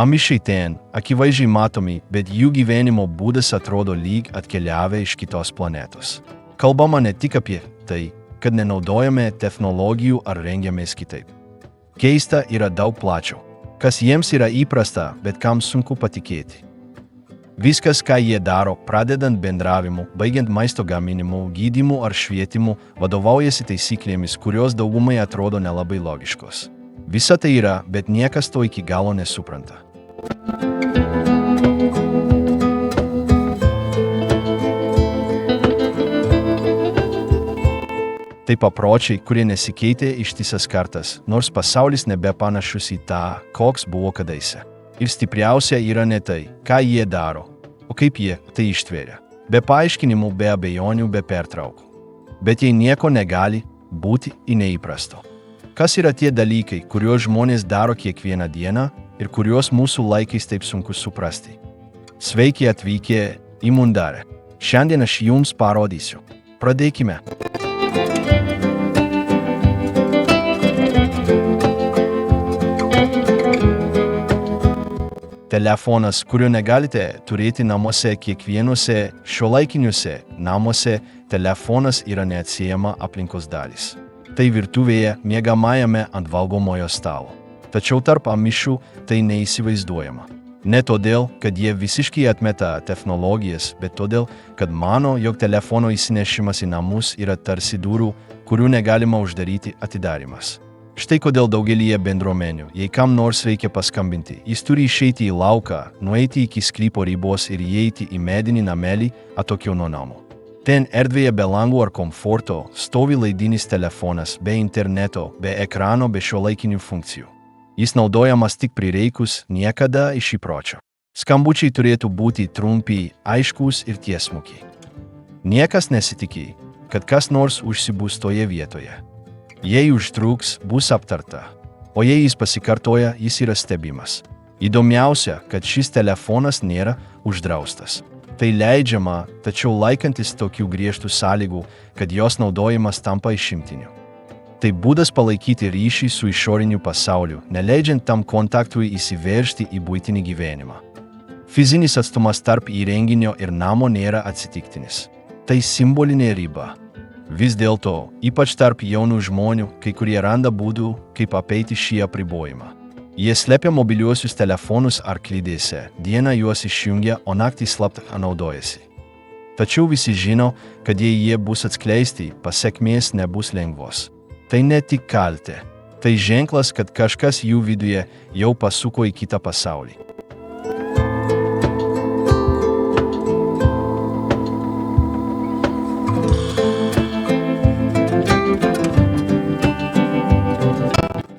Amišiai ten, akivaizdžiai matomi, bet jų gyvenimo būdas atrodo lyg atkeliavę iš kitos planetos. Kalbama ne tik apie tai, kad nenaudojame technologijų ar rengiamės kitaip. Keista yra daug plačiau, kas jiems yra įprasta, bet kam sunku patikėti. Viskas, ką jie daro, pradedant bendravimu, baigiant maisto gaminimu, gydymu ar švietimu, vadovaujasi taisyklėmis, kurios daugumai atrodo nelabai logiškos. Visa tai yra, bet niekas to iki galo nesupranta. Tai papročiai, kurie nesikeitė ištisas kartas, nors pasaulis nebepanašus į tą, koks buvo kadaise. Ir stipriausia yra ne tai, ką jie daro, o kaip jie tai ištveria. Be paaiškinimų, be abejonių, be pertraukų. Bet jei nieko negali būti neįprasto. Kas yra tie dalykai, kuriuos žmonės daro kiekvieną dieną ir kuriuos mūsų laikais taip sunku suprasti? Sveiki atvykę į Mundarę. Šiandien aš jums parodysiu. Pradėkime. Telefonas, kurio negalite turėti namuose kiekvienuose šiuolaikiniuose namuose, telefonas yra neatsiejama aplinkos dalis. Tai virtuvėje, miegamajame ant valgomojo stalo. Tačiau tarp amišių tai neįsivaizduojama. Ne todėl, kad jie visiškai atmeta technologijas, bet todėl, kad mano, jog telefono įsinešimas į namus yra tarsi durų, kurių negalima uždaryti atidarimas. Štai kodėl daugelyje bendruomenių, jei kam nors reikia paskambinti, jis turi išeiti į lauką, nueiti iki sklypo ribos ir įeiti į medinį namelį atokiau nuo namo. Ten erdvėje be langų ar komforto stovi laidinis telefonas be interneto, be ekrano, be šiuolaikinių funkcijų. Jis naudojamas tik prireikus, niekada iš įpročio. Skambučiai turėtų būti trumpi, aiškūs ir tiesmuki. Niekas nesitikė, kad kas nors užsibus toje vietoje. Jei užtruks, bus aptarta, o jei jis pasikartoja, jis yra stebimas. Įdomiausia, kad šis telefonas nėra uždraustas. Tai leidžiama, tačiau laikantis tokių griežtų sąlygų, kad jos naudojimas tampa išimtiniu. Tai būdas palaikyti ryšį su išoriniu pasauliu, neleidžiant tam kontaktui įsiveržti į buitinį gyvenimą. Fizinis atstumas tarp įrenginio ir namo nėra atsitiktinis. Tai simbolinė riba. Vis dėlto, ypač tarp jaunų žmonių, kai kurie randa būdų, kaip apeiti šį apribojimą. Jie slepia mobiliuosius telefonus arklidėse, dieną juos išjungia, o naktį slapta naudojasi. Tačiau visi žino, kad jei jie bus atskleisti, pasekmės nebus lengvos. Tai ne tik kaltė, tai ženklas, kad kažkas jų viduje jau pasuko į kitą pasaulį.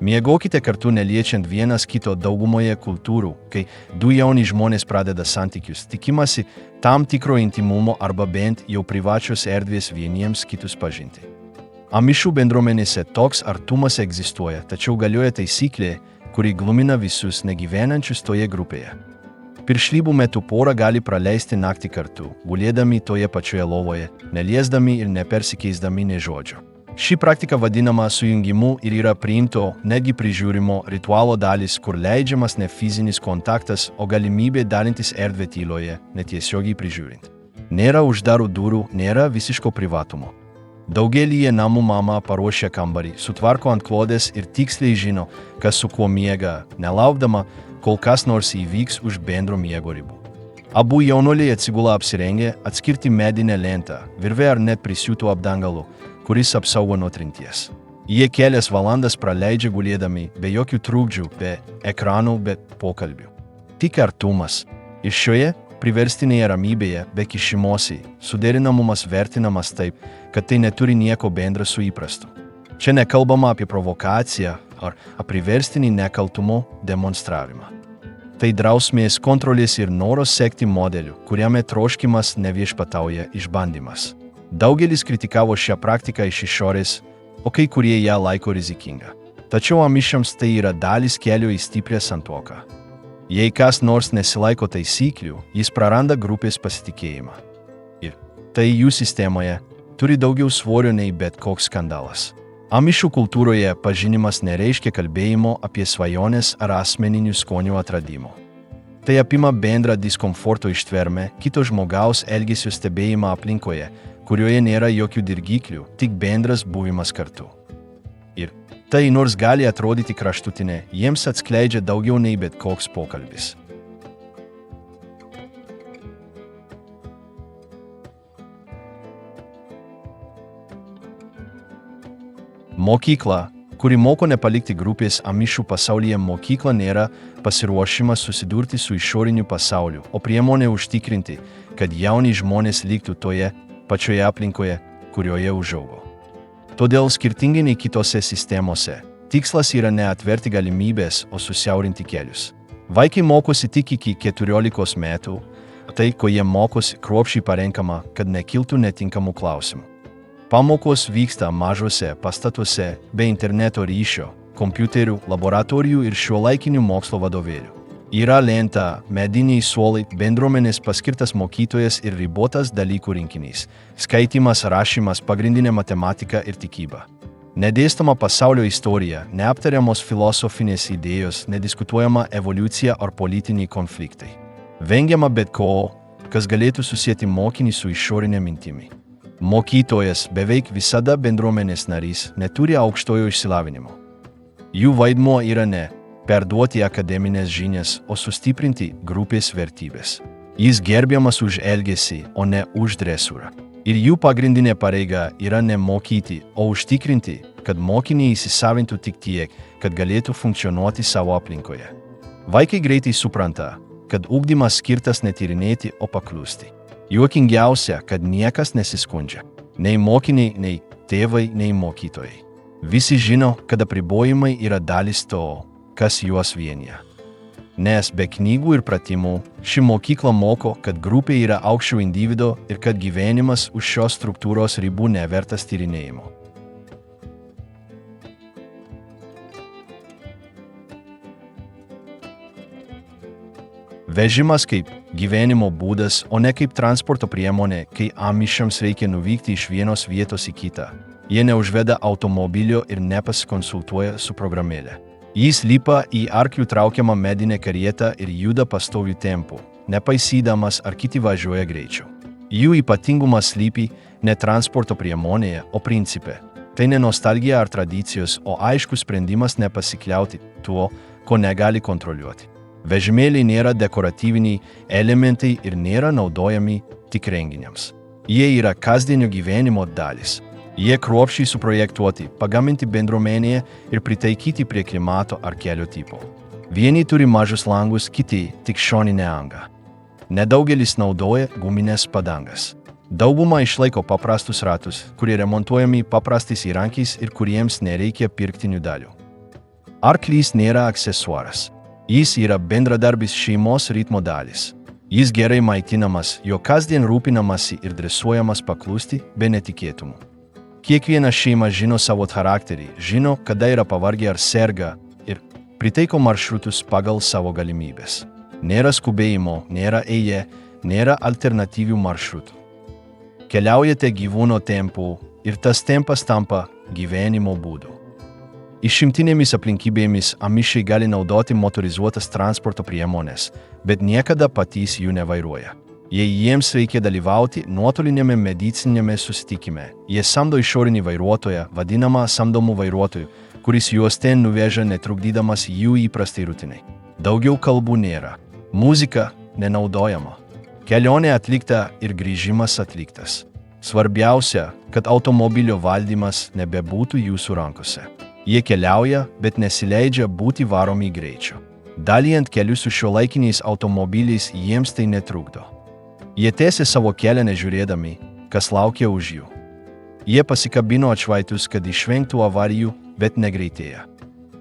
Miegokite kartu neliečiant vienas kito daugumoje kultūrų, kai du jauni žmonės pradeda santykius, tikimasi tam tikro intimumo arba bent jau privačios erdvės vieniems kitus pažinti. Amišių bendruomenėse toks artumas egzistuoja, tačiau galioja taisyklė, kuri glumina visus negyvenančius toje grupėje. Piršlybų metu pora gali praleisti naktį kartu, gulėdami toje pačioje lovoje, neliesdami ir nepersikeisdami nė žodžio. Ši praktika vadinama sujungimu ir yra priimto, netgi prižiūrimo ritualo dalis, kur leidžiamas ne fizinis kontaktas, o galimybė dalintis erdvę tyloje, netiesiogiai prižiūrint. Nėra uždarų durų, nėra visiško privatumo. Daugelyje namų mama paruošia kambarį, sutvarko ant klodės ir tiksliai žino, kas su kuo miega, nelaukdama, kol kas nors įvyks už bendro miego ribų. Abu jaunuoliai atsigula apsirengę, atskirti medinę lentą, virvę ar net prisiūtų apdangalu, kuris apsaugo nuo trinties. Jie kelias valandas praleidžia gulėdami, be jokių trukdžių, be ekranų, be pokalbių. Tik artumas. Ir šioje priverstinėje ramybėje, be kišimosi, suderinamumas vertinamas taip, kad tai neturi nieko bendra su įprastu. Čia nekalbama apie provokaciją ar priverstinį nekaltumo demonstravimą. Tai drausmės, kontrolės ir noros sekti modeliu, kuriame troškimas neviešpatauja išbandymas. Daugelis kritikavo šią praktiką iš išorės, o kai kurie ją laiko rizikinga. Tačiau amišiams tai yra dalis kelio į stiprią santuoką. Jei kas nors nesilaiko taisyklių, jis praranda grupės pasitikėjimą. Ir tai jų sistemoje turi daugiau svorio nei bet koks skandalas. Amišių kultūroje pažinimas nereiškia kalbėjimo apie svajonės ar asmeninių skonių atradimo. Tai apima bendrą diskomforto ištvermę, kito žmogaus elgesio stebėjimą aplinkoje, kurioje nėra jokių dirgiklių, tik bendras buvimas kartu. Ir tai nors gali atrodyti kraštutinė, jiems atskleidžia daugiau nei bet koks pokalbis. Mokykla, kuri moko nepalikti grupės amišų pasaulyje, mokykla nėra pasiruošimas susidurti su išoriniu pasauliu, o priemonė užtikrinti, kad jauni žmonės liktų toje pačioje aplinkoje, kurioje užaugo. Todėl skirtingai nei kitose sistemose, tikslas yra ne atverti galimybės, o susiaurinti kelius. Vaikai mokosi tik iki 14 metų, tai, ko jie mokosi, kruopščiai parenkama, kad nekiltų netinkamų klausimų. Pamokos vyksta mažose pastatuose be interneto ryšio, kompiuterių, laboratorijų ir šiuolaikinių mokslo vadovėlių. Yra lenta, mediniai suolai, bendruomenės paskirtas mokytojas ir ribotas dalykų rinkinys – skaitymas, rašymas, pagrindinė matematika ir tikyba. Nedėstoma pasaulio istorija, neaptariamos filosofinės idėjos, nediskutuojama evoliucija ar politiniai konfliktai. Vengiama bet ko, kas galėtų susieti mokinį su išorinė mintimi. Mokytojas, beveik visada bendruomenės narys, neturi aukštojo išsilavinimo. Jų vaidmuo yra ne perduoti akademinės žinias, o sustiprinti grupės vertybės. Jis gerbiamas už elgesį, o ne už dresūrą. Ir jų pagrindinė pareiga yra ne mokyti, o užtikrinti, kad mokiniai įsisavintų tik tiek, kad galėtų funkcionuoti savo aplinkoje. Vaikai greitai supranta, kad ugdymas skirtas ne tyrinėti, o paklusti. Juokingiausia, kad niekas nesiskundžia. Nei mokiniai, nei tėvai, nei mokytojai. Visi žino, kad apribojimai yra dalis to, kas juos vienija. Nes be knygų ir pratimų, ši mokykla moko, kad grupė yra aukščiau individo ir kad gyvenimas už šios struktūros ribų nevertas tyrinėjimo. Vežimas kaip gyvenimo būdas, o ne kaip transporto priemonė, kai amišams reikia nuvykti iš vienos vietos į kitą. Jie neužveda automobilio ir nepasikonsultuoja su programėle. Jis lipa į arklių traukiamą medinę karietą ir juda pastoviu tempu, nepaisydamas ar kiti važiuoja greičiau. Jų ypatingumas slypi ne transporto priemonėje, o principe. Tai ne nostalgija ar tradicijos, o aiškus sprendimas nepasikliauti tuo, ko negali kontroliuoti. Vežimėliai nėra dekoratyviniai elementai ir nėra naudojami tik renginiams. Jie yra kasdienio gyvenimo dalis. Jie kruopščiai suprojektuoti, pagaminti bendruomenėje ir pritaikyti prie klimato ar kelio tipo. Vieni turi mažus langus, kiti tik šoninę angą. Nedaugelis naudoja gumines padangas. Dauguma išlaiko paprastus ratus, kurie remontuojami paprastais įrankiais ir kuriems nereikia pirktinių dalių. Arklys nėra aksesuaras. Jis yra bendradarbis šeimos ritmo dalis. Jis gerai maitinamas, jo kasdien rūpinamasi ir dresuojamas paklusti be netikėtumų. Kiekviena šeima žino savo charakterį, žino, kada yra pavargę ar serga ir pritaiko maršrutus pagal savo galimybės. Nėra skubėjimo, nėra eilė, nėra alternatyvių maršrutų. Keliaujate gyvūno tempu ir tas tempas tampa gyvenimo būdu. Išimtinėmis aplinkybėmis amišiai gali naudoti motorizuotas transporto priemonės, bet niekada patys jų nevairuoja. Jei jiems reikia dalyvauti nuotolinėme medicinėme susitikime, jie samdo išorinį vairuotoją, vadinamą samdomų vairuotojų, kuris juos ten nuveža netrukdydamas jų įprastai rutinai. Daugiau kalbų nėra. Muzika nenaudojama. Kelionė atlikta ir grįžimas atliktas. Svarbiausia, kad automobilio valdymas nebebūtų jūsų rankose. Jie keliauja, bet nesileidžia būti varomi greičio. Dalijant kelius su šiuolaikiniais automobiliais jiems tai netrukdo. Jie tęsia savo kelią nežiūrėdami, kas laukia už jų. Jie pasikabino atšvaitus, kad išvengtų avarijų, bet negreitėja.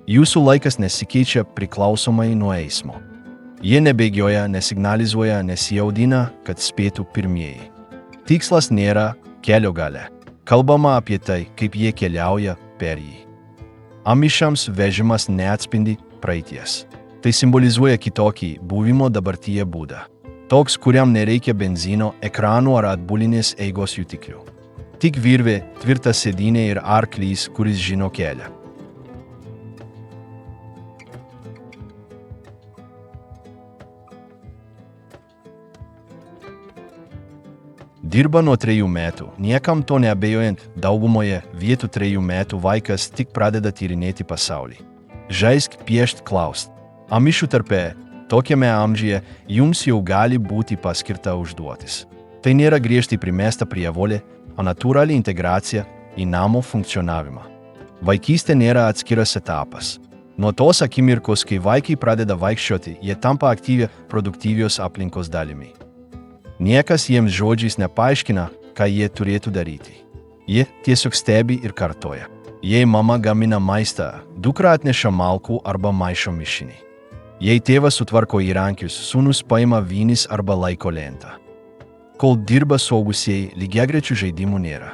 Jūsų laikas nesikeičia priklausomai nuo eismo. Jie nebėgioja, nesignalizuoja, nesijaudina, kad spėtų pirmieji. Tikslas nėra kelio gale. Kalbama apie tai, kaip jie keliauja per jį. Amišams vežimas neatspindi praeities. Tai simbolizuoja kitokį buvimo dabartyje būdą. Toks, kuriam nereikia benzino, ekranų ar atbulinės eigos jutiklių. Tik virvė, tvirta sėdynė ir arklys, kuris žino kelią. Dirba nuo 3 metų, niekam to neabejojant, daugumoje vietų 3 metų vaikas tik pradeda tyrinėti pasaulį. Žaisk, piešt, klaust. Amišų tarpe, tokiame amžiuje jums jau gali būti paskirta užduotis. Tai nėra griežtai primesta prievolė, o natūrali integracija į namo funkcionavimą. Vaikystė nėra atskiras etapas. Nuo tos akimirkos, kai vaikai pradeda vaikščioti, jie tampa aktyvia, produktyvios aplinkos dalimi. Niekas jiems žodžiais nepaaiškina, ką jie turėtų daryti. Jie tiesiog stebi ir kartoja. Jei mama gamina maistą, dukra atneša malkų arba maišo mišinį. Jei tėvas sutvarko įrankius, sūnus paima vynis arba laiko lentą. Kol dirba suaugusieji, lygiagrečių žaidimų nėra.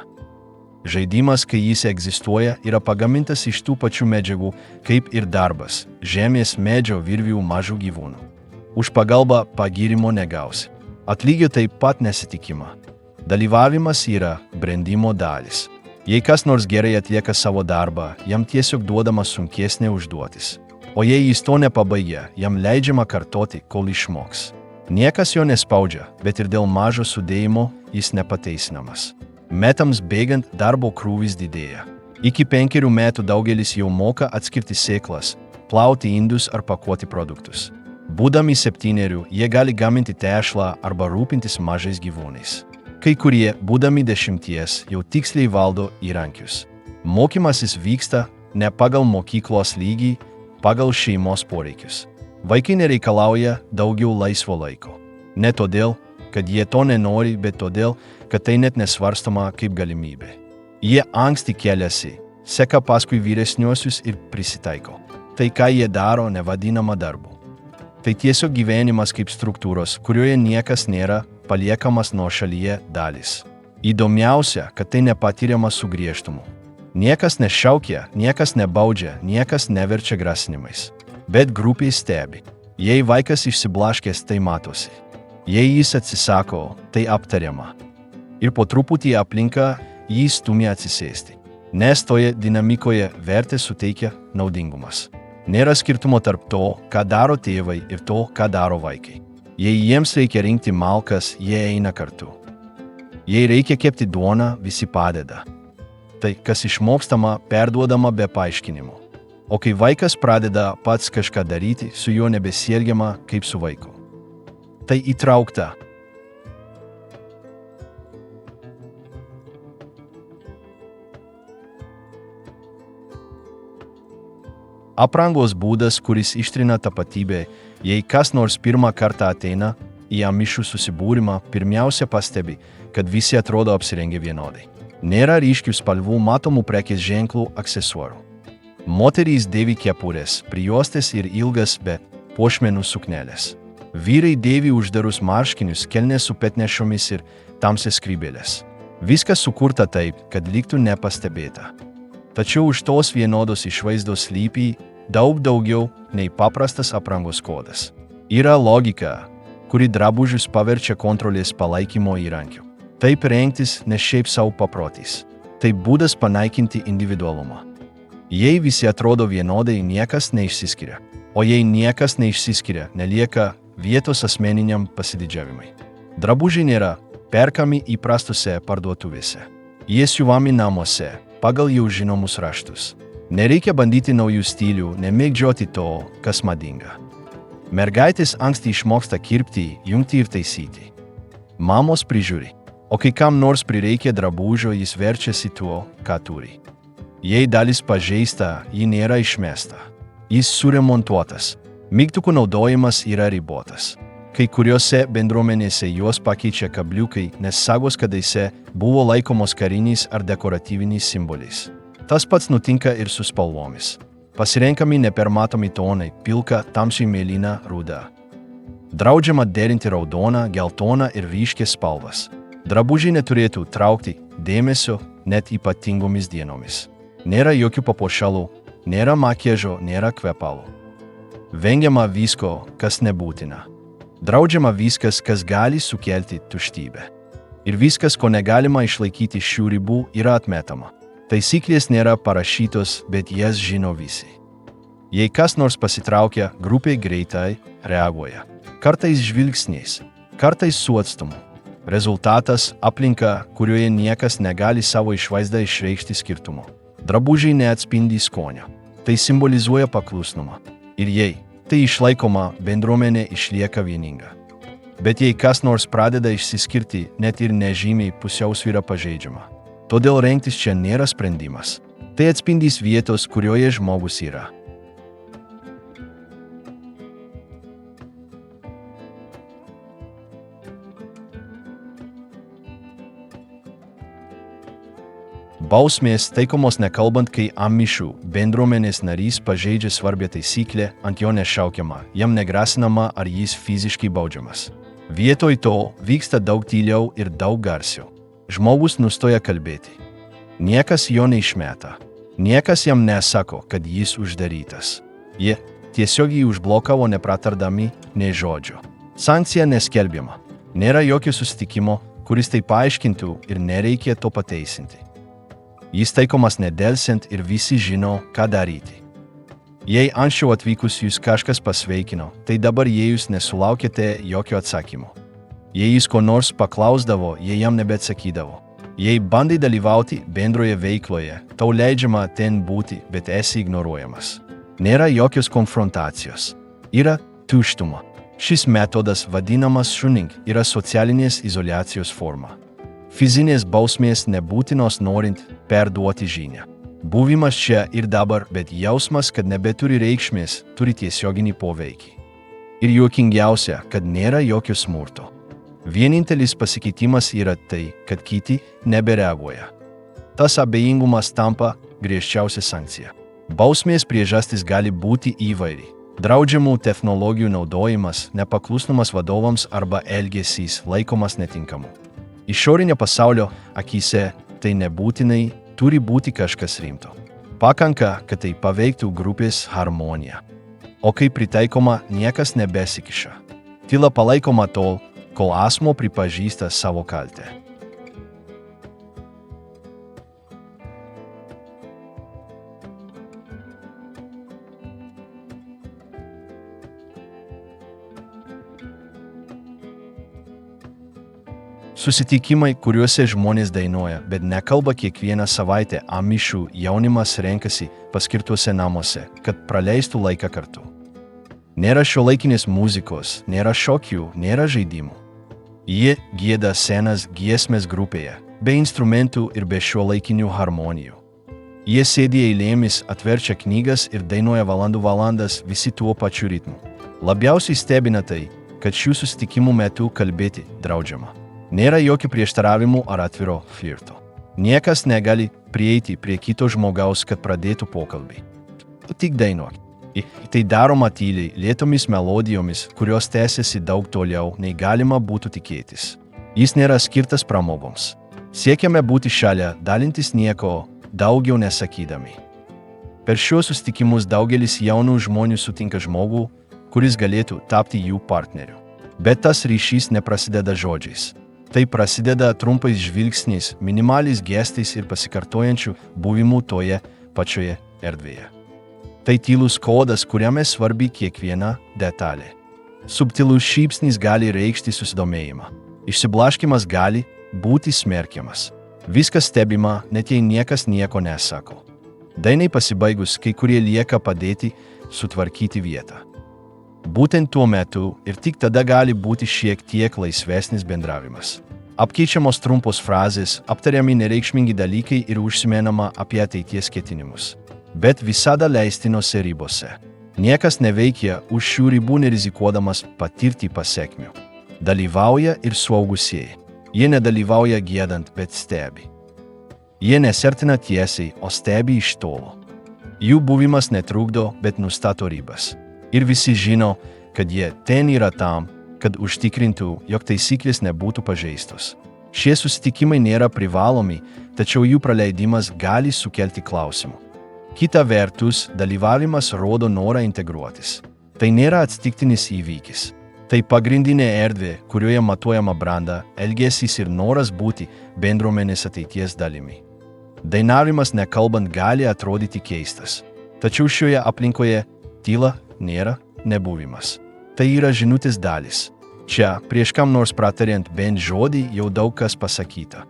Žaidimas, kai jis egzistuoja, yra pagamintas iš tų pačių medžiagų, kaip ir darbas – žemės, medžio, virvių, mažų gyvūnų. Už pagalbą pagyrimo negausi. Atlygio taip pat nesitikima. Dalyvavimas yra brendimo dalis. Jei kas nors gerai atlieka savo darbą, jam tiesiog duodama sunkesnė užduotis. O jei jis to nepabaigia, jam leidžiama kartoti, kol išmoks. Niekas jo nespaudžia, bet ir dėl mažo sudėjimo jis nepateisinamas. Metams bėgant darbo krūvis didėja. Iki 5 metų daugelis jau moka atskirti sėklas, plauti indus ar pakuoti produktus. Būdami 7, jie gali gaminti tešlą arba rūpintis mažais gyvūnais. Kai kurie, būdami 10, jau tiksliai valdo įrankius. Mokymasis vyksta ne pagal mokyklos lygį, pagal šeimos poreikius. Vaikai nereikalauja daugiau laisvo laiko. Ne todėl, kad jie to nenori, bet todėl, kad tai net nesvarstoma kaip galimybė. Jie anksti keliasi, seka paskui vyresniuosius ir prisitaiko. Tai, ką jie daro, nevadinama darbu. Tai tiesiog gyvenimas kaip struktūros, kurioje niekas nėra paliekamas nuošalyje dalis. Įdomiausia, kad tai nepatiriama su griežtumu. Niekas nešaukia, niekas nebaudžia, niekas neverčia grasinimais. Bet grupiai stebi. Jei vaikas išsiblaškęs, tai matosi. Jei jis atsisako, tai aptariama. Ir po truputį aplinka jį stumia atsisėsti. Nes toje dinamikoje vertė suteikia naudingumas. Nėra skirtumo tarp to, ką daro tėvai ir to, ką daro vaikai. Jei jiems reikia rinkti malkas, jie eina kartu. Jei reikia kepti duoną, visi padeda. Tai, kas išmokstama, perduodama be paaiškinimų. O kai vaikas pradeda pats kažką daryti, su juo nebesielgiama kaip su vaiku. Tai įtraukta. Aprangos būdas, kuris ištrina tapatybę, jei kas nors pirmą kartą ateina į amišų susibūrimą, pirmiausia pastebi, kad visi atrodo apsirengę vienodai. Nėra ryškių spalvų matomų prekės ženklų aksesuarų. Moterys dėvi kepures, prijuostės ir ilgas be puošmenų suknelės. Vyrai dėvi uždarus marškinius, kelnes su petnešomis ir tamsias skrybėlės. Viskas sukurta taip, kad liktų nepastebėta. Tačiau už tos vienodos išvaizdos slypi daug daugiau nei paprastas aprangos kodas. Yra logika, kuri drabužius paverčia kontrolės palaikymo įrankiu. Taip rengtis ne šiaip savo paprotys. Tai būdas panaikinti individualumą. Jei visi atrodo vienodai, niekas neišsiskiria. O jei niekas neišsiskiria, nelieka vietos asmeniniam pasididžiavimui. Drabužiai nėra perkami įprastose parduotuvėse. Jie siuvami namuose, pagal jau žinomus raštus. Nereikia bandyti naujų stilių, nemėgdžioti to, kas madinga. Mergaitės anksti išmoksta kirpti, jungti ir taisyti. Mamos prižiūri. O kai kam nors prireikia drabužio, jis verčiasi tuo, ką turi. Jei dalis pažeista, ji nėra išmesta. Jis suremontuotas. Mygtukų naudojimas yra ribotas. Kai kuriuose bendruomenėse juos pakeičia kabliukai, nes sagos kadaise buvo laikomos kariniais ar dekoratyviniais simboliais. Tas pats nutinka ir su spalvomis. Pasirenkami nepermatomi tonai – pilka, tamsiai mėlyna, ruda. Draudžiama derinti raudoną, geltoną ir ryškias spalvas. Drabužiai neturėtų traukti dėmesio net ypatingomis dienomis. Nėra jokių papuošalų, nėra makiažo, nėra kvepalų. Vengiama visko, kas nebūtina. Draudžiama viskas, kas gali sukelti tuštybę. Ir viskas, ko negalima išlaikyti šių ribų, yra atmetama. Taisyklės nėra parašytos, bet jas žino visi. Jei kas nors pasitraukia, grupė greitai reaguoja. Kartais žvilgsniais, kartais su atstumu. Rezultatas – aplinka, kurioje niekas negali savo išvaizdą išreikšti skirtumo. Drabužiai neatspindi skonio. Tai simbolizuoja paklusnumą. Ir jei tai išlaikoma, bendruomenė išlieka vieninga. Bet jei kas nors pradeda išsiskirti, net ir nežymiai, pusiausvyra pažeidžiama. Todėl rengtis čia nėra sprendimas. Tai atspindys vietos, kurioje žmogus yra. Bausmės taikomos nekalbant, kai mišių bendruomenės narys pažeidžia svarbią taisyklę, ant jo nešaukiama, jam negrasinama ar jis fiziškai baudžiamas. Vietoj to vyksta daug tyliau ir daug garsiau. Žmogus nustoja kalbėti. Niekas jo neišmeta. Niekas jam nesako, kad jis uždarytas. Jie tiesiog jį užblokavo nepratardami nei žodžio. Sankcija neskelbiama. Nėra jokio susitikimo, kuris tai paaiškintų ir nereikia to pateisinti. Jis taikomas nedelsiant ir visi žino, ką daryti. Jei anksčiau atvykus jūs kažkas pasveikino, tai dabar jūs nesulaukėte jokio atsakymo. Jei jis ko nors paklausdavo, jie jam nebeatsakydavo. Jei bandai dalyvauti bendroje veikloje, tau leidžiama ten būti, bet esi ignoruojamas. Nėra jokios konfrontacijos. Yra tuštuma. Šis metodas, vadinamas šuning, yra socialinės izoliacijos forma. Fizinės bausmės nebūtinos norint perduoti žinią. Buvimas čia ir dabar, bet jausmas, kad nebeturi reikšmės, turi tiesioginį poveikį. Ir juokingiausia, kad nėra jokio smurto. Vienintelis pasikeitimas yra tai, kad kiti nebereaguoja. Tas abejingumas tampa griežčiausia sankcija. Bausmės priežastis gali būti įvairi. Draudžiamų technologijų naudojimas, nepaklusnumas vadovams arba elgesys laikomas netinkamu. Išorinio pasaulio akyse tai nebūtinai turi būti kažkas rimto. Pakanka, kad tai paveiktų grupės harmoniją. O kai pritaikoma, niekas nebesikiša. Tyla palaikoma tol, kol asmuo pripažįsta savo kaltę. Susitikimai, kuriuose žmonės dainuoja, bet nekalba kiekvieną savaitę, mišių jaunimas renkasi paskirtuose namuose, kad praleistų laiką kartu. Nėra šiuolaikinės muzikos, nėra šokių, nėra žaidimų. Jie gieda senas giesmės grupėje, be instrumentų ir be šiuolaikinių harmonijų. Jie sėdi eilėmis, atverčia knygas ir dainuoja valandas visi tuo pačiu ritmu. Labiausiai stebina tai, kad šių susitikimų metu kalbėti draudžiama. Nėra jokių prieštaravimų ar atviro flirto. Niekas negali prieiti prie kito žmogaus, kad pradėtų pokalbį. Tik dainuok. Tai daroma tyliai, lėtomis melodijomis, kurios tęsiasi daug toliau, nei galima būtų tikėtis. Jis nėra skirtas pramogoms. Siekiame būti šalia, dalintis nieko, daugiau nesakydami. Per šiuos susitikimus daugelis jaunų žmonių sutinka žmogų, kuris galėtų tapti jų partneriu. Bet tas ryšys neprasideda žodžiais. Tai prasideda trumpais žvilgsniais, minimaliais gestais ir pasikartojančių buvimų toje pačioje erdvėje. Tai tylus kodas, kuriame svarbi kiekviena detalė. Subtilus šypsnys gali reikšti susidomėjimą. Išsiblaškymas gali būti smerkiamas. Viskas stebima, net jei niekas nieko nesako. Dainai pasibaigus, kai kurie lieka padėti sutvarkyti vietą. Būtent tuo metu ir tik tada gali būti šiek tiek laisvesnis bendravimas. Apkeičiamos trumpos frazės, aptariami nereikšmingi dalykai ir užsimenama apie ateities ketinimus. Bet visada leistinose ribose. Niekas neveikia už šių ribų nerizikuodamas patirti pasekmių. Dalyvauja ir suaugusieji. Jie nedalyvauja giedant, bet stebi. Jie nesertina tiesiai, o stebi iš tolo. Jų buvimas netrukdo, bet nustato ribas. Ir visi žino, kad jie ten yra tam, kad užtikrintų, jog taisyklės nebūtų pažeistos. Šie susitikimai nėra privalomi, tačiau jų praleidimas gali sukelti klausimų. Kita vertus, dalyvavimas rodo norą integruotis. Tai nėra atsitiktinis įvykis. Tai pagrindinė erdvė, kurioje matuojama branda, elgesys ir noras būti bendruomenės ateities dalimi. Dainavimas nekalbant gali atrodyti keistas. Tačiau šioje aplinkoje tyla nėra nebuvimas. Tai yra žinutės dalis. Čia, prieš kam nors pratariant bent žodį, jau daug kas pasakyta.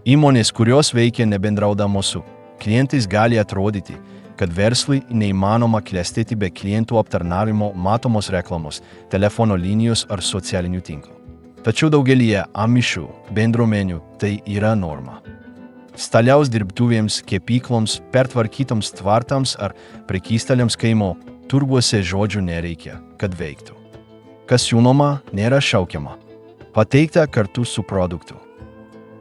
Įmonės, kurios veikia nebendraudamos su klientais, gali atrodyti, kad verslui neįmanoma klestėti be klientų aptarnavimo, matomos reklamos, telefono linijos ar socialinių tinklų. Tačiau daugelyje amišų bendruomenių tai yra norma. Staliaus dirbtuvėms, kepykloms, pertvarkytoms tvartams ar prekystaliams kaimo turguose žodžių nereikia, kad veiktų. Kas siūloma, nėra šaukiama. Pateikta kartu su produktu.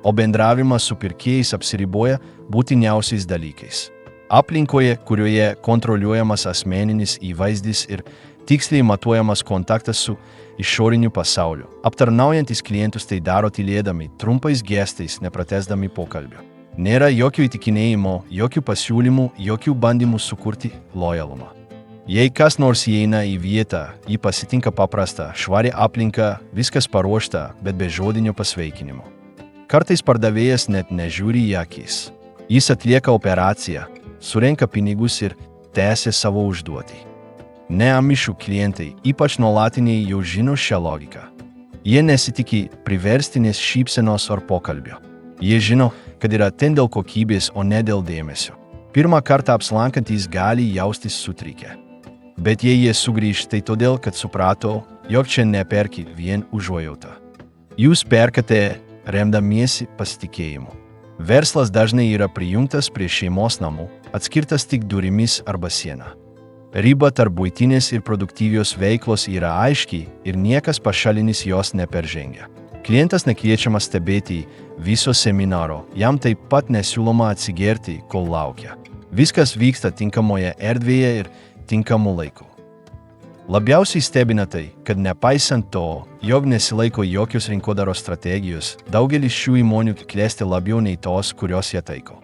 O bendravimas su pirkėjais apsiriboja būtiniausiais dalykais. Aplinkoje, kurioje kontroliuojamas asmeninis įvaizdis ir tiksliai matuojamas kontaktas su išoriniu pasauliu, aptarnaujantis klientus tai daro tylėdami, trumpais gestais, nepratęsdami pokalbio. Nėra jokių įtikinėjimų, jokių pasiūlymų, jokių bandymų sukurti lojalumą. Jei kas nors įeina į vietą, jį pasitinka paprasta, švari aplinka, viskas paruošta, bet be žodinio pasveikinimo. Kartais pardavėjas net nežiūri į akis. Jis atlieka operaciją, surenka pinigus ir tęsia savo užduotį. Neamišų klientai, ypač nuolatiniai, jau žino šią logiką. Jie nesitikė priverstinės šypsenos ar pokalbio. Jie žino, kad yra ten dėl kokybės, o ne dėl dėmesio. Pirmą kartą apsilankantys gali jaustis sutrikę. Bet jei jie sugrįž, tai todėl, kad suprato, jog čia neperki vien užuojautą. Jūs perkate remdamiesi pasitikėjimu. Verslas dažnai yra prijungtas prie šeimos namų, atskirtas tik durimis arba siena. Riba tarp buitinės ir produktyvios veiklos yra aiški ir niekas pašalinis jos neperžengia. Klientas nekviečiamas stebėti viso seminaro, jam taip pat nesiūloma atsigerti, kol laukia. Viskas vyksta tinkamoje erdvėje ir tinkamu laiku. Labiausiai stebina tai, kad nepaisant to, jog nesilaiko jokios rinkodaros strategijos, daugelis šių įmonių klesti labiau nei tos, kurios jie taiko.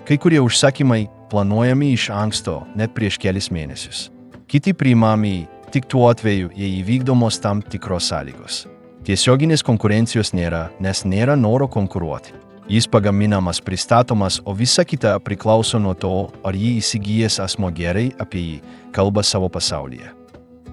Kai kurie užsakymai planuojami iš anksto, net prieš kelis mėnesius. Kiti priimami tik tuo atveju, jei įvykdomos tam tikros sąlygos. Tiesioginės konkurencijos nėra, nes nėra noro konkuruoti. Jis pagaminamas, pristatomas, o visa kita priklauso nuo to, ar jį įsigijęs asmo gerai apie jį kalba savo pasaulyje.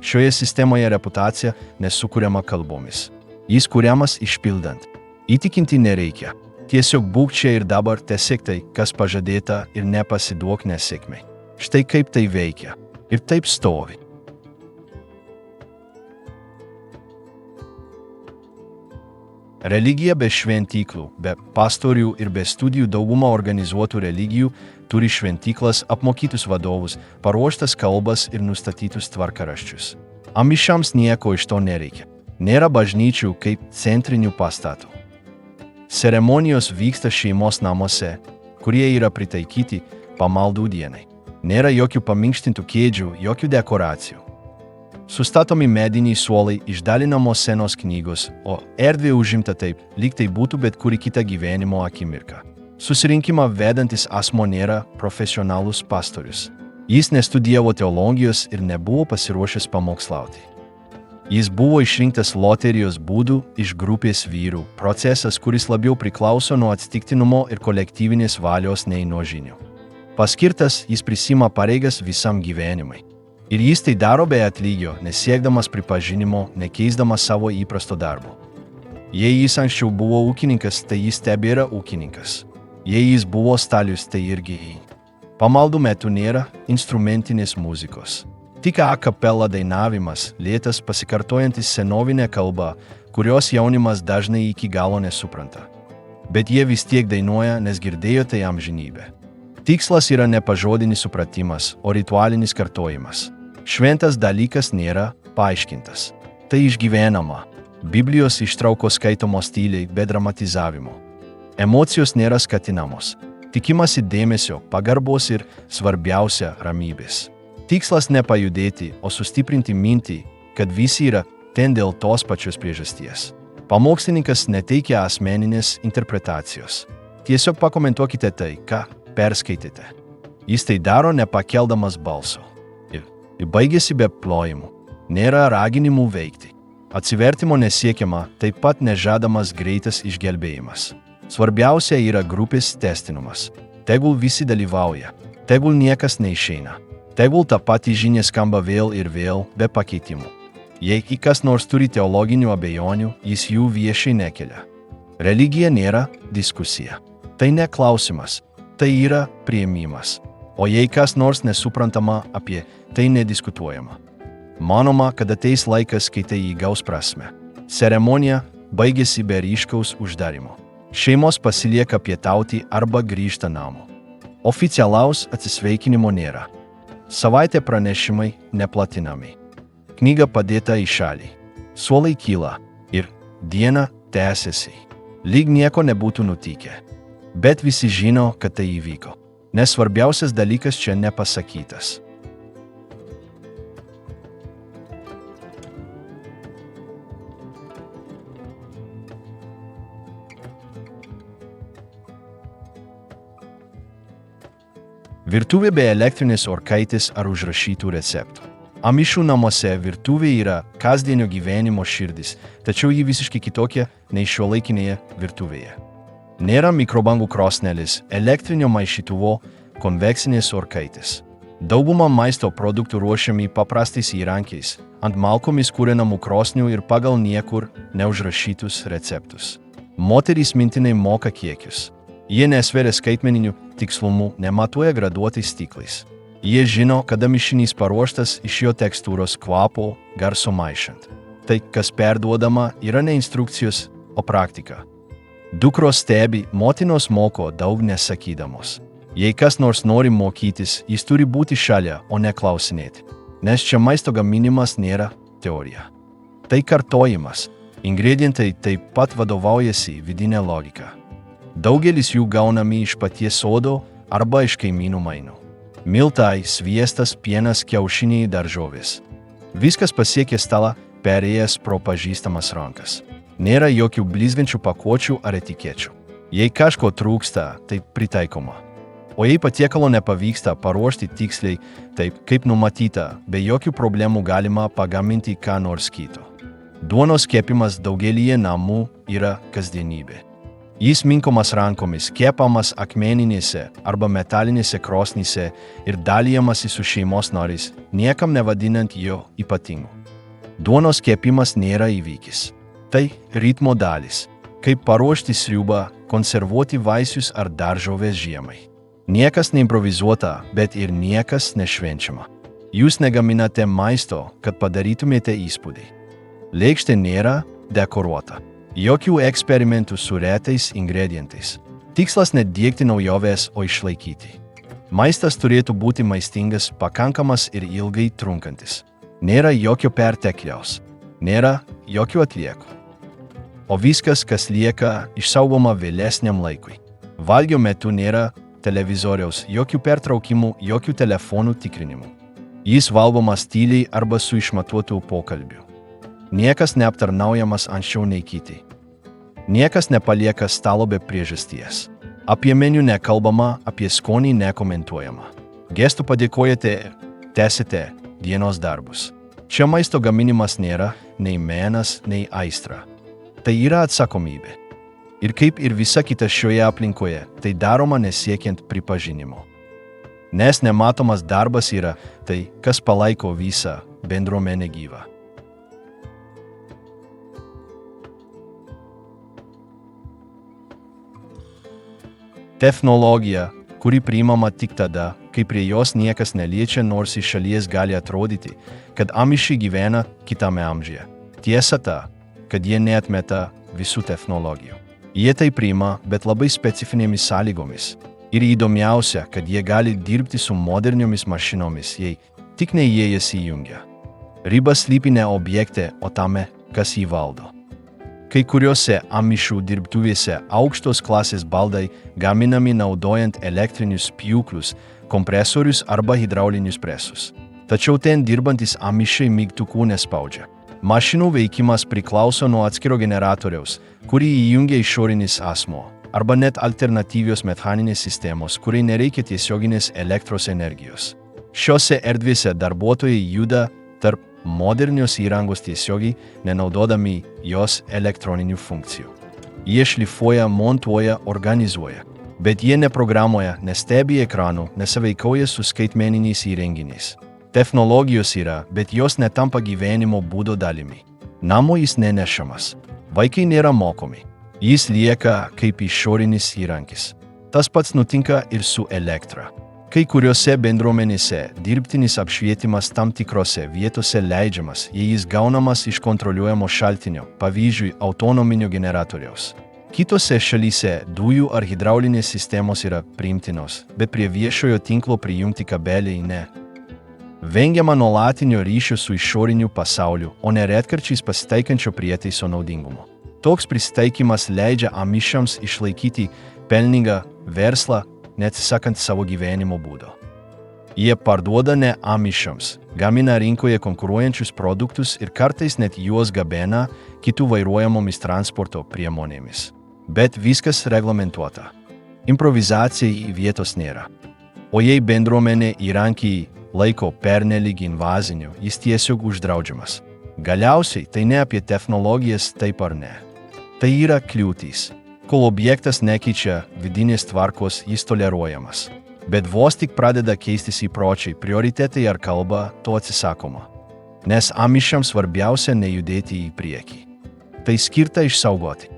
Šioje sistemoje reputacija nesukuriama kalbomis. Jis kuriamas išpildant. Įtikinti nereikia. Tiesiog būk čia ir dabar, tesek tai, kas pažadėta, ir nepasiduok nesėkmei. Štai kaip tai veikia. Ir taip stovi. Religija be šventyklų, be pastorių ir be studijų. Dauguma organizuotų religijų turi šventyklas, apmokytus vadovus, paruoštas kalbas ir nustatytus tvarkaraščius. Amišams nieko iš to nereikia. Nėra bažnyčių kaip centrinių pastatų. Ceremonijos vyksta šeimos namuose, kurie yra pritaikyti pamaldų dienai. Nėra jokių paminkštintų kėdžių, jokių dekoracijų. Sustatomi mediniai suolai, išdalinamos senos knygos, o erdvė užimta taip, lyg tai būtų bet kuri kita gyvenimo akimirka. Susirinkimą vedantis asmo nėra profesionalus pastorius. Jis nestudijavo teologijos ir nebuvo pasiruošęs pamokslauti. Jis buvo išrinktas loterijos būdu iš grupės vyrų, procesas, kuris labiau priklauso nuo atsitiktinumo ir kolektyvinės valios nei nuo žinių. Paskirtas, jis prisima pareigas visam gyvenimui. Ir jis tai daro be atlygio, nesiekdamas pripažinimo, nekeisdamas savo įprasto darbo. Jei jis anksčiau buvo ūkininkas, tai jis tebėra ūkininkas. Jei jis buvo stalius, tai irgi jį. Pamaldų metu nėra instrumentinės muzikos. Tik a capella dainavimas, lėtas pasikartojantis senovinė kalba, kurios jaunimas dažnai iki galo nesupranta. Bet jie vis tiek dainuoja, nes girdėjo tai amžinybę. Tikslas yra ne pažodinis supratimas, o ritualinis kartojimas. Šventas dalykas nėra paaiškintas. Tai išgyvenama. Biblijos ištraukos skaitomos tyliai, be dramatizavimo. Emocijos nėra skatinamos. Tikimasi dėmesio, pagarbos ir, svarbiausia, ramybės. Tikslas ne pajudėti, o sustiprinti mintį, kad visi yra ten dėl tos pačios priežasties. Pamokslininkas neteikia asmeninės interpretacijos. Tiesiog pakomentuokite tai, ką perskaitėte. Jis tai daro nepakeldamas balso. Ir baigėsi be plojimų. Nėra raginimų veikti. Atsivertimo nesiekiama, taip pat nežadamas greitas išgelbėjimas. Svarbiausia yra grupės tęstinumas. Tegul visi dalyvauja, tegul niekas neišeina. Tegul ta pati žinia skamba vėl ir vėl, be pakeitimų. Jei kas nors turi teologinių abejonių, jis jų viešai nekelia. Religija nėra diskusija. Tai ne klausimas, tai yra priėmimas. O jei kas nors nesuprantama, apie tai nediskutuojama. Manoma, kad ateis laikas, kai tai įgaus prasme. Ceremonija baigėsi be ryškaus uždarimo. Šeimos pasilieka pietauti arba grįžta namo. Oficialaus atsisveikinimo nėra. Savaitė pranešimai neplatinami. Knyga padėta į šalį. Suolai kyla ir diena tęsiasi. Lyg nieko nebūtų nutikę. Bet visi žino, kad tai įvyko. Nes svarbiausias dalykas čia nepasakytas. Virtuvė be elektrinės orkaitės ar užrašytų receptų. Amišų namuose virtuvė yra kasdienio gyvenimo širdis, tačiau ji visiškai kitokia nei šiuolaikinėje virtuvėje. Nėra mikrobangų krosnelės, elektrinio maišytuvo, konvekcinės orkaitės. Dauguma maisto produktų ruošiami paprastais įrankiais, ant malkomis kūrenamų krosnių ir pagal niekur neužrašytus receptus. Moterys mintinai moka kiekius. Jie nesveria skaitmeninių tikslumų, nematuoja graduotais stiklais. Jie žino, kada mišinys paruoštas iš jo tekstūros, kvapo, garso maišant. Tai, kas perduodama, yra ne instrukcijos, o praktika. Dukros stebi, motinos moko daug nesakydamos. Jei kas nors nori mokytis, jis turi būti šalia, o ne klausinėti. Nes čia maisto gaminimas nėra teorija. Tai kartojimas. Ingredientai taip pat vadovaujasi vidinė logika. Daugelis jų gaunami iš paties sodo arba iš kaimynų mainų. Miltai, sviestas, pienas, kiaušiniai, daržovės. Viskas pasiekia stalą, perėjęs pro pažįstamas rankas. Nėra jokių blizgančių pakuočių ar etikečių. Jei kažko trūksta, tai pritaikoma. O jei patiekalo nepavyksta paruošti tiksliai taip, kaip numatyta, be jokių problemų galima pagaminti ką nors kito. Duonos kepimas daugelyje namų yra kasdienybė. Jis minkomas rankomis, kepamas akmeninėse arba metalinėse krosnyse ir dalijamasi su šeimos nariais, niekam nevadinant jo ypatingu. Duonos kepimas nėra įvykis. Tai ritmo dalis, kaip paruošti sriubą, konservuoti vaisius ar daržoves žiemai. Niekas neimprovizuota, bet ir niekas nešvenčiama. Jūs negaminate maisto, kad padarytumėte įspūdį. Lėkštė nėra dekoruota. Jokių eksperimentų su retais ingredientais. Tikslas ne diegti naujoves, o išlaikyti. Maistas turėtų būti maistingas, pakankamas ir ilgai trunkantis. Nėra jokio pertekliaus. Nėra jokių atliekų. O viskas, kas lieka, išsaugoma vėlesniam laikui. Valgio metu nėra televizoriaus, jokių pertraukimų, jokių telefonų tikrinimų. Jis valgomas tyliai arba su išmatuotu pokalbiu. Niekas neaptarnaujamas anksčiau nei kiti. Niekas nepalieka stalo be priežasties. Apie meniu nekalbama, apie skonį nekomentuojama. Gestu padėkojate ir tęsite dienos darbus. Čia maisto gaminimas nėra nei menas, nei aistra. Tai yra atsakomybė. Ir kaip ir visa kita šioje aplinkoje, tai daroma nesiekiant pripažinimo. Nes nematomas darbas yra tai, kas palaiko visą bendruomenę gyvą. Technologija, kuri priimama tik tada, kai prie jos niekas neliečia, nors iš šalies gali atrodyti, kad amišiai gyvena kitame amžiuje. Tiesa ta, kad jie neatmeta visų technologijų. Jie tai priima, bet labai specifinėmis sąlygomis. Ir įdomiausia, kad jie gali dirbti su moderniomis mašinomis, jei tik ne jie jas įjungia. Riba slypi ne objekte, o tame, kas jį valdo. Kai kuriuose amišų dirbtuvėse aukštos klasės baldai gaminami naudojant elektrinius pjūklus, kompresorius arba hidraulinius presus. Tačiau ten dirbantis amišiai mygtukų nespaudžia. Mašinų veikimas priklauso nuo atskiro generatoriaus, kurį įjungia išorinis asmuo, arba net alternatyvios mechaninės sistemos, kuriai nereikia tiesioginės elektros energijos. Šiose erdvėse darbuotojai juda tarp modernios įrangos tiesiogiai, nenaudodami jos elektroninių funkcijų. Jie šlifuoja, montuoja, organizuoja. Bet jie neprogramuoja, nestebi ekranų, nesaveikauja su skaitmeniniais įrenginiais. Technologijos yra, bet jos netampa gyvenimo būdo dalimi. Namo jis nenešamas. Vaikai nėra mokomi. Jis lieka kaip išorinis įrankis. Tas pats nutinka ir su elektra. Kai kuriuose bendruomenėse dirbtinis apšvietimas tam tikrose vietose leidžiamas, jei jis gaunamas iš kontroliuojamo šaltinio, pavyzdžiui, autonominio generatoriaus. Kitose šalyse dujų ar hidraulinės sistemos yra priimtinos, bet prie viešojo tinklo prijungti kabeliai ne. Vengiama nuolatinio ryšio su išoriniu pasauliu, o ne retkarčiais pasitaikančio prietaiso naudingumo. Toks prisitaikymas leidžia amišams išlaikyti pelningą verslą, neatsisakant savo gyvenimo būdo. Jie parduoda ne amišams, gamina rinkoje konkuruojančius produktus ir kartais net juos gabena kitų vairuojamomis transporto priemonėmis. Bet viskas reglamentuota. Improvizacijai vietos nėra. O jei bendruomenė įrankį laiko pernelyg invaziniu, jis tiesiog uždraudžiamas. Galiausiai tai ne apie technologijas, taip ar ne. Tai yra kliūtys. Kol objektas nekeičia vidinės tvarkos, jis toleruojamas. Bet vos tik pradeda keistis įpročiai, prioritetai ar kalba, to atsisakoma. Nes amišams svarbiausia nejudėti į priekį. Tai skirta išsaugoti.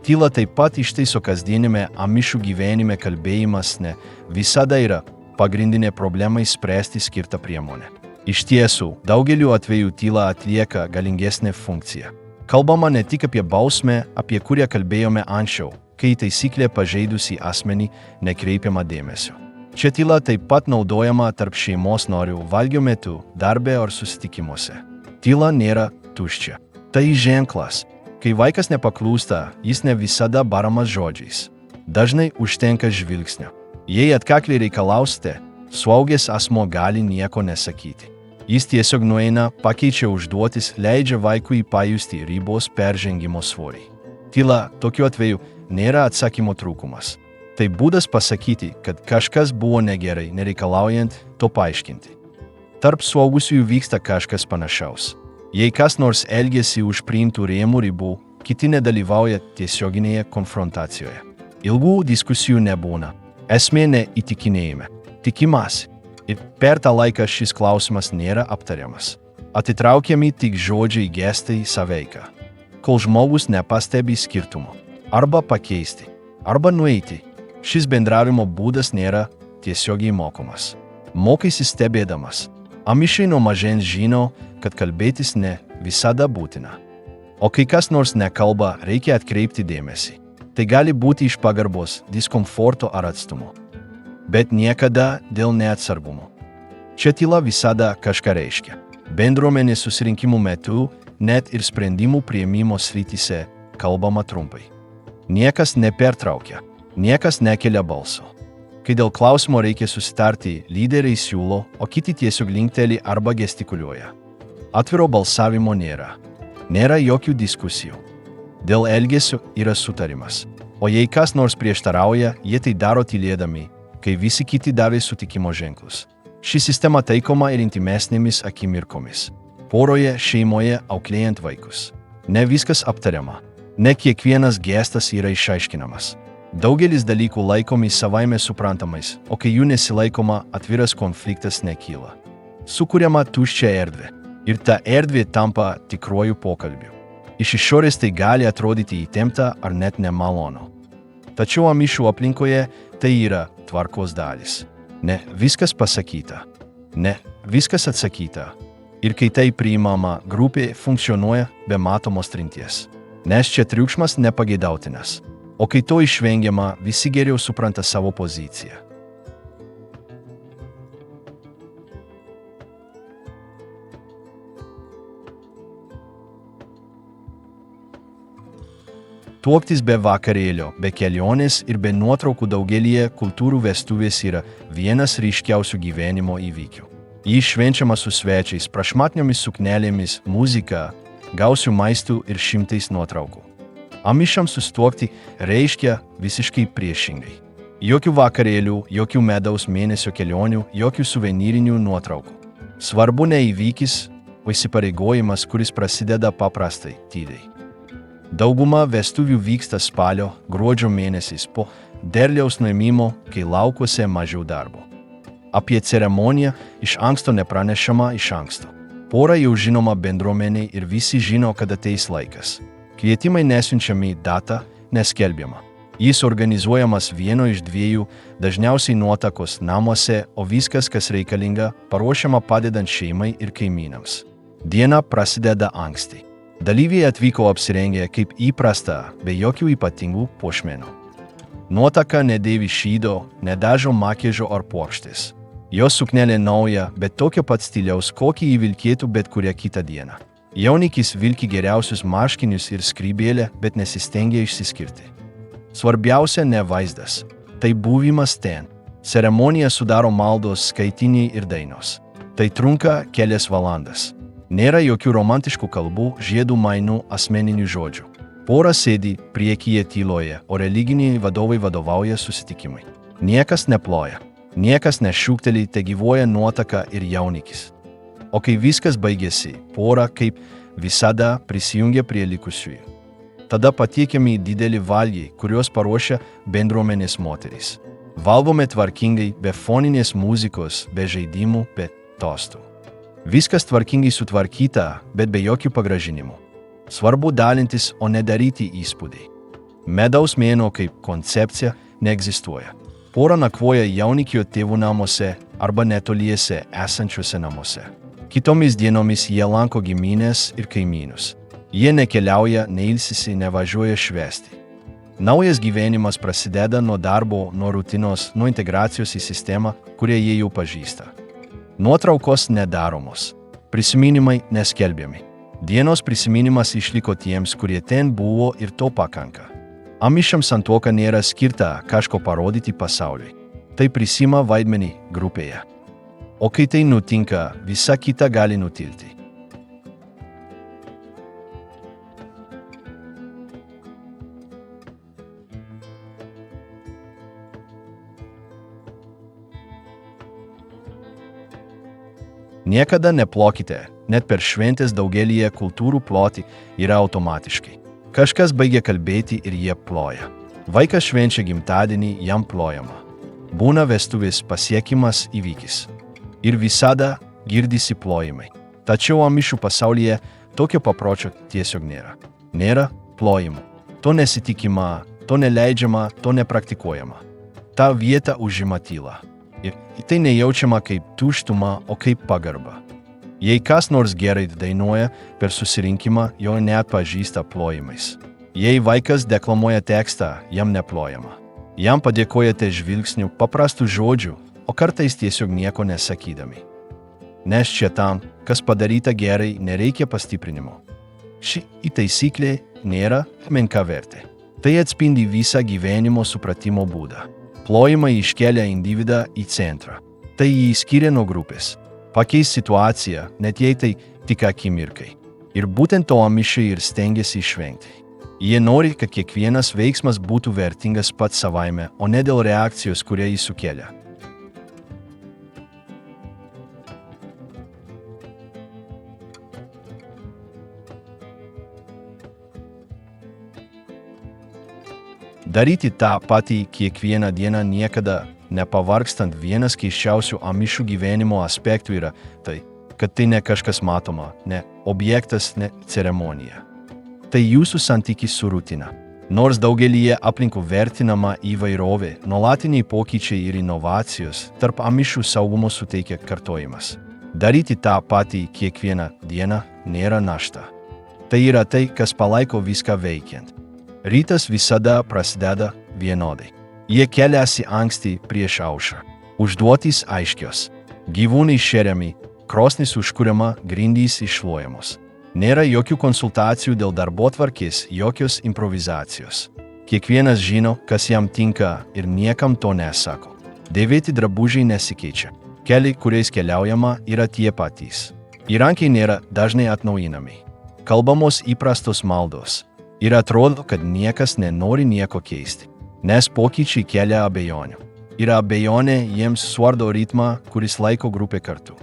Tyla taip pat ištaiso kasdienime amišų gyvenime, kalbėjimas ne visada yra pagrindinė problemai spręsti skirta priemonė. Iš tiesų, daugeliu atveju tyla atlieka galingesnę funkciją. Kalbama ne tik apie bausmę, apie kurią kalbėjome anksčiau, kai taisyklė pažeidusi asmenį nekreipiama dėmesio. Čia tyla taip pat naudojama tarp šeimos narių valgio metu, darbe ar susitikimuose. Tyla nėra tuščia. Tai ženklas. Kai vaikas nepaklūsta, jis ne visada baramas žodžiais. Dažnai užtenka žvilgsnio. Jei atkakliai reikalausite, suaugęs asmuo gali nieko nesakyti. Jis tiesiog nueina, pakeičia užduotis, leidžia vaikui pajusti ribos peržengimo svorį. Tyla tokiu atveju nėra atsakymo trūkumas. Tai būdas pasakyti, kad kažkas buvo negerai, nereikalaujant to paaiškinti. Tarp suaugusiųjų vyksta kažkas panašaus. Jei kas nors elgiasi už priimtų rėmų ribų, kiti nedalyvauja tiesioginėje konfrontacijoje. Ilgų diskusijų nebūna. Esmė ne įtikinėjime. Tikimasi. Ir per tą laiką šis klausimas nėra aptariamas. Atitraukiami tik žodžiai, gestai, sąveika. Kol žmogus nepastebi skirtumo. Arba pakeisti, arba nueiti. Šis bendravimo būdas nėra tiesiogiai mokomas. Mokaisi stebėdamas. Amišai nuo mažens žino, kad kalbėtis ne visada būtina. O kai kas nors nekalba, reikia atkreipti dėmesį. Tai gali būti iš pagarbos, diskomforto ar atstumo. Bet niekada dėl neatsargumo. Čia tyla visada kažką reiškia. Bendruomenės susirinkimų metu, net ir sprendimų priėmimo srityse, kalbama trumpai. Niekas nepertraukia, niekas nekelia balso. Kai dėl klausimo reikia susitarti, lyderiai siūlo, o kiti tiesiog linkteli arba gestikuliuoja. Atviro balsavimo nėra. Nėra jokių diskusijų. Dėl elgesio yra sutarimas. O jei kas nors prieštarauja, jie tai daro tylėdami, kai visi kiti davė sutikimo ženklus. Ši sistema taikoma ir intimesnėmis akimirkomis. Poroje, šeimoje, auklėjant vaikus. Ne viskas aptariama. Ne kiekvienas gestas yra išaiškinamas. Daugelis dalykų laikomi savaime suprantamais, o kai jų nesilaikoma, atviras konfliktas nekyla. Sukuriama tuščia erdvė. Ir ta erdvė tampa tikruoju pokalbiu. Iš išorės tai gali atrodyti įtempta ar net nemalonu. Tačiau amišų aplinkoje tai yra tvarkos dalis. Ne viskas pasakyta. Ne viskas atsakyta. Ir kai tai priimama, grupė funkcionuoja be matomos trinties. Nes čia triukšmas nepageidautinas. O kai to išvengiama, visi geriau supranta savo poziciją. Tuoktis be vakarėlio, be kelionės ir be nuotraukų daugelyje kultūrų vestuvės yra vienas ryškiausių gyvenimo įvykių. Jis švenčiama su svečiais, prašmatniomis suknelėmis, muzika, gausiu maistų ir šimtais nuotraukų. Amišams susituokti reiškia visiškai priešingai. Jokių vakarėlių, jokių medaus mėnesio kelionių, jokių suvenyrinių nuotraukų. Svarbu ne įvykis, o įsipareigojimas, kuris prasideda paprastai, tyliai. Dauguma vestuvių vyksta spalio, gruodžio mėnesiais po derliaus nuėmimo, kai laukuose mažiau darbo. Apie ceremoniją iš anksto nepranešama iš anksto. Pora jau žinoma bendruomeniai ir visi žino, kad ateis laikas. Kvietimai nesiunčiami, data neskelbiama. Jis organizuojamas vieno iš dviejų, dažniausiai nuotakos namuose, o viskas, kas reikalinga, paruošiama padedant šeimai ir kaimynams. Diena prasideda anksti. Dalyviai atvyko apsirengę kaip įprasta, be jokių ypatingų puošmenų. Nuotaka nedėvi šydo, nedažo makiažo ar puokštės. Jos suknelė nauja, bet tokio pat stiliaus, kokį įvilkėtų bet kurią kitą dieną. Jaunikis vilki geriausius marškinius ir skrybėlę, bet nesistengia išsiskirti. Svarbiausia ne vaizdas, tai buvimas ten. Ceremoniją sudaro maldos, skaitiniai ir dainos. Tai trunka kelias valandas. Nėra jokių romantiškų kalbų, žiedų mainų, asmeninių žodžių. Pora sėdi priekyje tyloje, o religiniai vadovai vadovauja susitikimai. Niekas neploja, niekas nešūkteli, te gyvuoja nuotaka ir jaunikis. O kai viskas baigėsi, pora, kaip visada, prisijungia prie likusiųjų. Tada patiekiami didelį valgį, kuriuos paruošia bendruomenės moterys. Valgome tvarkingai, be foninės muzikos, be žaidimų, be tostų. Viskas tvarkingai sutvarkyta, bet be jokių pagražinimų. Svarbu dalintis, o ne daryti įspūdį. Medaus mėnuo kaip koncepcija neegzistuoja. Pora nakvoja jaunikio tėvų namuose arba netoliese esančiuose namuose. Kitomis dienomis jie lanko giminės ir kaimynus. Jie nekeliauja, neilsisi, nevažiuoja švęsti. Naujas gyvenimas prasideda nuo darbo, nuo rutinos, nuo integracijos į sistemą, kurią jie jau pažįsta. Nuotraukos nedaromos. Prisiminimai neskelbiami. Dienos prisiminimas išliko tiems, kurie ten buvo ir to pakanka. Amišams santuoka nėra skirta kažko parodyti pasauliui. Tai prisima vaidmenį grupėje. O kai tai nutinka, visa kita gali nutilti. Niekada neplokite, net per šventės daugelyje kultūrų ploti yra automatiškai. Kažkas baigia kalbėti ir jie ploja. Vaikas švenčia gimtadienį, jam plojama. Būna vestuvės pasiekimas įvykis. Ir visada girdisi plojimai. Tačiau amišų pasaulyje tokio papročio tiesiog nėra. Nėra plojimų. To nesitikima, to neleidžiama, to nepraktikuojama. Ta vieta užima tyla. Ir tai nejaučiama kaip tuštuma, o kaip pagarba. Jei kas nors gerai dainuoja per susirinkimą, jo neatpažįsta plojimais. Jei vaikas deklamuoja tekstą, jam neplojama. Jam padėkojate žvilgsniu, paprastų žodžių, o kartais tiesiog nieko nesakydami. Nes čia tam, kas padaryta gerai, nereikia pastiprinimo. Ši taisyklė nėra menkavertė. Tai atspindi visą gyvenimo supratimo būdą. Plojimai iškelia individą į centrą. Tai jį skiria nuo grupės. Pakeis situaciją, net jei tai tik akimirkai. Ir būtent to amišai ir stengiasi išvengti. Jie nori, kad kiekvienas veiksmas būtų vertingas pats savaime, o ne dėl reakcijos, kurią jis sukelia. Daryti tą patį kiekvieną dieną niekada nepavargstant vienas keisčiausių amišų gyvenimo aspektų yra tai, kad tai ne kažkas matoma, ne objektas, ne ceremonija. Tai jūsų santykis su rutina. Nors daugelyje aplinkų vertinama įvairovė, nuolatiniai pokyčiai ir inovacijos, tarp amišų saugumo suteikia kartojimas. Daryti tą patį kiekvieną dieną nėra našta. Tai yra tai, kas palaiko viską veikiant. Rytas visada prasideda vienodai. Jie keliasi anksti prieš aušrą. Užduotys aiškios. Gyvūnai šeriami, krosnis užkuriama, grindys iššluojamos. Nėra jokių konsultacijų dėl darbotvarkės, jokios improvizacijos. Kiekvienas žino, kas jam tinka ir niekam to nesako. Dėvėti drabužiai nesikeičia. Keliai, kuriais keliaujama, yra tie patys. Įrankiai nėra dažnai atnaujinami. Kalbamos įprastos maldos. Ir atrodo, kad niekas nenori nieko keisti. Nes pokyčiai kelia abejonių. Ir abejonė jiems suardo ritmą, kuris laiko grupė kartu.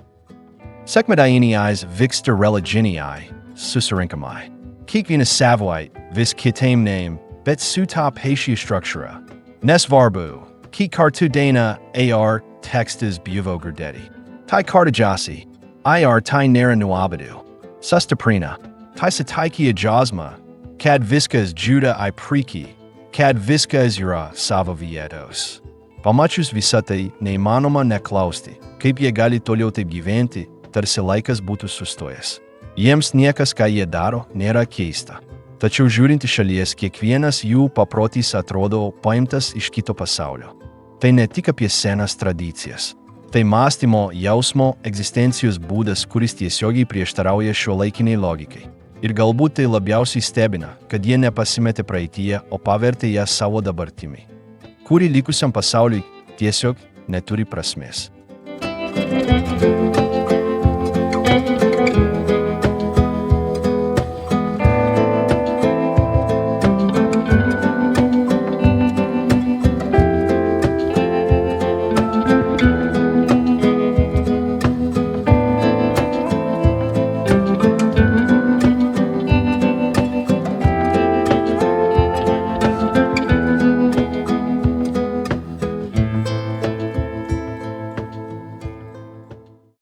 Sekmadieniais vyksta religiniai susirinkimai. Kiekvienas savoji vis kitaip name, bet su ta pačia struktūra. Nesvarbu, kiek kartų daina ar tekstas buvo girdėti. Tai kartodžiausiai, ar tai nėra nuobodų. Sustiprina, tai suteikia džiaugsmą, kad viskas juda į priekį, kad viskas yra savo vietos. Pamačius visą tai, neįmanoma neklausti, kaip jie gali toliau taip gyventi, tarsi laikas būtų sustojęs. Jiems niekas, ką jie daro, nėra keista. Tačiau žiūrint iš šalies, kiekvienas jų paprotys atrodo paimtas iš kito pasaulio. Tai ne tik apie senas tradicijas. Tai mąstymo, jausmo, egzistencijos būdas, kuris tiesiogiai prieštarauja šiuolaikiniai logikai. Ir galbūt tai labiausiai stebina, kad jie nepasimetė praeityje, o pavertė ją savo dabartimi, kuri likusiam pasauliui tiesiog neturi prasmės.